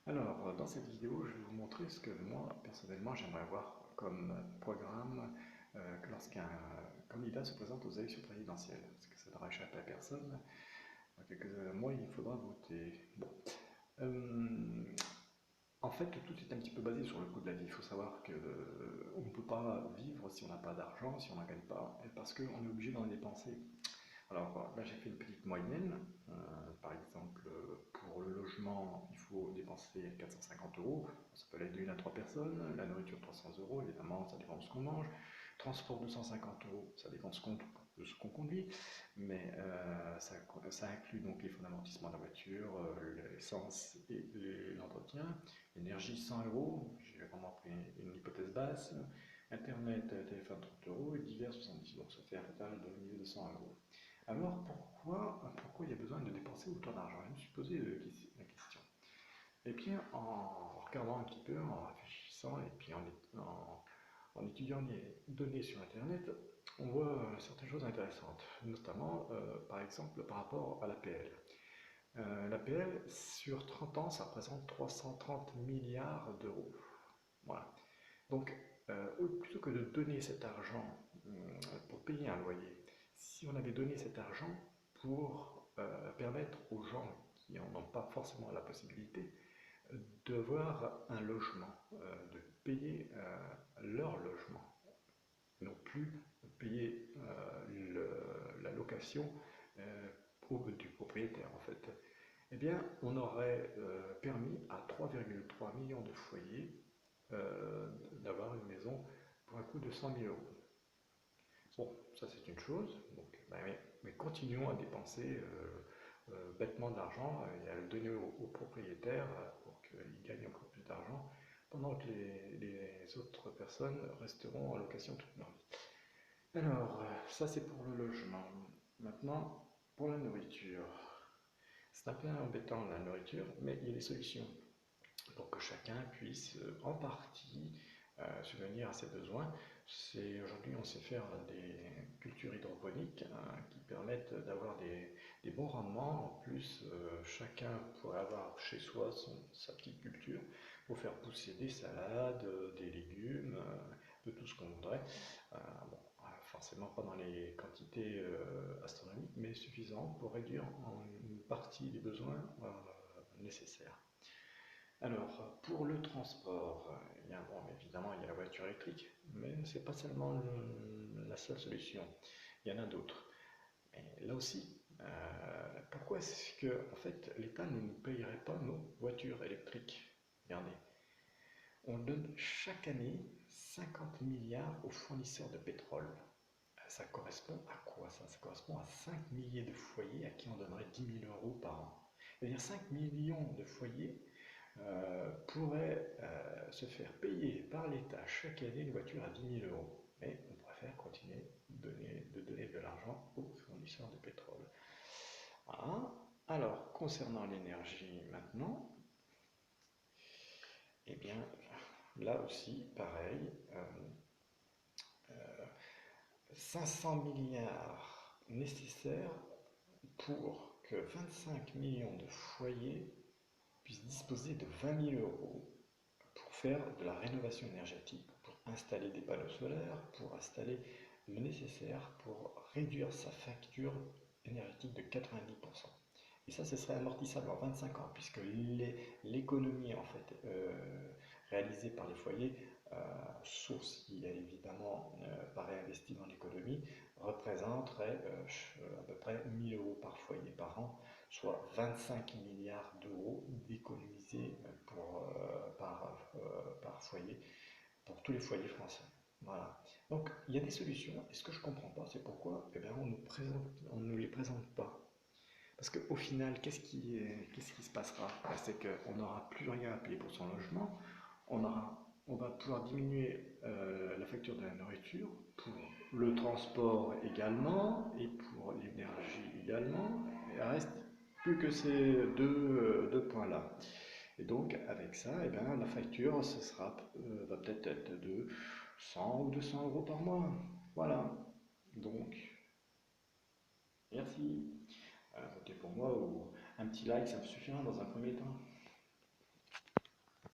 Alors, dans cette vidéo, je vais vous montrer ce que moi, personnellement, j'aimerais voir comme programme lorsqu'un candidat se présente aux élections présidentielles. Parce que ça ne devrait échapper à personne. Dans quelques mois, il faudra voter. Bon. Euh, En fait, tout est un petit peu basé sur le coût de la vie. Il faut savoir qu'on ne peut pas vivre si on n'a pas d'argent, si on n'en gagne pas, et parce qu'on est obligé d'en dépenser. Alors là, j'ai fait une petite moyenne. Par exemple, pour le logement, il faut dépenser 450 euros. Ça peut aller d'une à trois personnes. La nourriture, 300 euros. Évidemment, ça dépend de ce qu'on mange. Transport, 250 euros. Ça dépend de ce qu'on conduit. Mais ça inclut donc les fonds d'amortissement de la voiture, l'essence et l'entretien. L'énergie, 100 euros. J'ai vraiment pris une hypothèse basse. Internet, téléphone, 30 euros. Et divers, 70. Donc ça fait un total de 1200 euros. Alors pourquoi il y a besoin de dépenser autant d'argent? Je me suis posé la question. Et bien en regardant un petit peu, en réfléchissant et puis en étudiant les données sur Internet, on voit certaines choses intéressantes, notamment par exemple par rapport à l'APL. L'APL sur 30 ans, ça représente 330 milliards d'euros. Voilà. Donc, plutôt que de donner cet argent pour payer un loyer, si on avait donné cet argent pour permettre aux gens qui n'en ont pas forcément la possibilité d'avoir un logement, de payer leur logement, non plus payer la location du propriétaire en fait, eh bien on aurait permis à 3,3 millions de foyers d'avoir une maison pour un coût de 100 000 euros. Bon, ça c'est une chose, donc, mais continuons à dépenser bêtement de l'argent et à le donner aux propriétaires pour qu'ils gagnent encore plus d'argent, pendant que les autres personnes resteront en location toute leur vie. Alors, ça c'est pour le logement. Maintenant, pour la nourriture. C'est un peu embêtant la nourriture, mais il y a des solutions pour que chacun puisse en partie subvenir à ses besoins. Aujourd'hui, on sait faire des cultures hydroponiques qui permettent d'avoir des bons rendements. En plus, chacun pourrait avoir chez soi sa petite culture pour faire pousser des salades, des légumes, de tout ce qu'on voudrait. Bon, forcément pas dans les quantités astronomiques, mais suffisantes pour réduire en une partie les besoins nécessaires. Alors, pour le transport, évidemment, il y a la voiture électrique, mais ce n'est pas seulement la seule solution. Il y en a d'autres. Et là aussi, pourquoi est-ce que en fait, l'État ne nous payerait pas nos voitures électriques? Regardez, on donne chaque année 50 milliards aux fournisseurs de pétrole. Ça correspond à quoi ça? Ça correspond à 5 milliers de foyers à qui on donnerait 10 000 euros par an. C'est-à-dire 5 millions de foyers pourrait se faire payer par l'État chaque année une voiture à 10 000 euros. Mais on préfère continuer de donner de l'argent aux fournisseurs de pétrole. Voilà. Alors, concernant l'énergie maintenant, eh bien, là aussi, pareil, 500 milliards nécessaires pour que 25 millions de foyers puissent disposer de 20 000 euros pour faire de la rénovation énergétique, pour installer des panneaux solaires, pour installer le nécessaire pour réduire sa facture énergétique de 90%. Et ça, ce serait amortissable en 25 ans, puisque l'économie en fait réalisée par les foyers, sauf s'il y a évidemment pas réinvesti dans l'économie, représenterait à peu près 1 000 euros par foyer par an, soit 25 milliards d'euros d'économisés par foyer pour tous les foyers français. Voilà. Donc il y a des solutions, et ce que je ne comprends pas, c'est pourquoi on ne nous les présente pas. Parce qu'au final, qu'est-ce qui se passera? C'est qu'on n'aura plus rien à payer pour son logement, on va pouvoir diminuer la facture de la nourriture, pour le transport également, et pour l'énergie également. Il ne reste plus que ces deux points-là. Et donc, avec ça, eh bien, la facture, va peut-être être de 100 ou 200 euros par mois. Voilà. Donc, merci. Votez pour moi ou un petit like, ça me suffira dans un premier temps.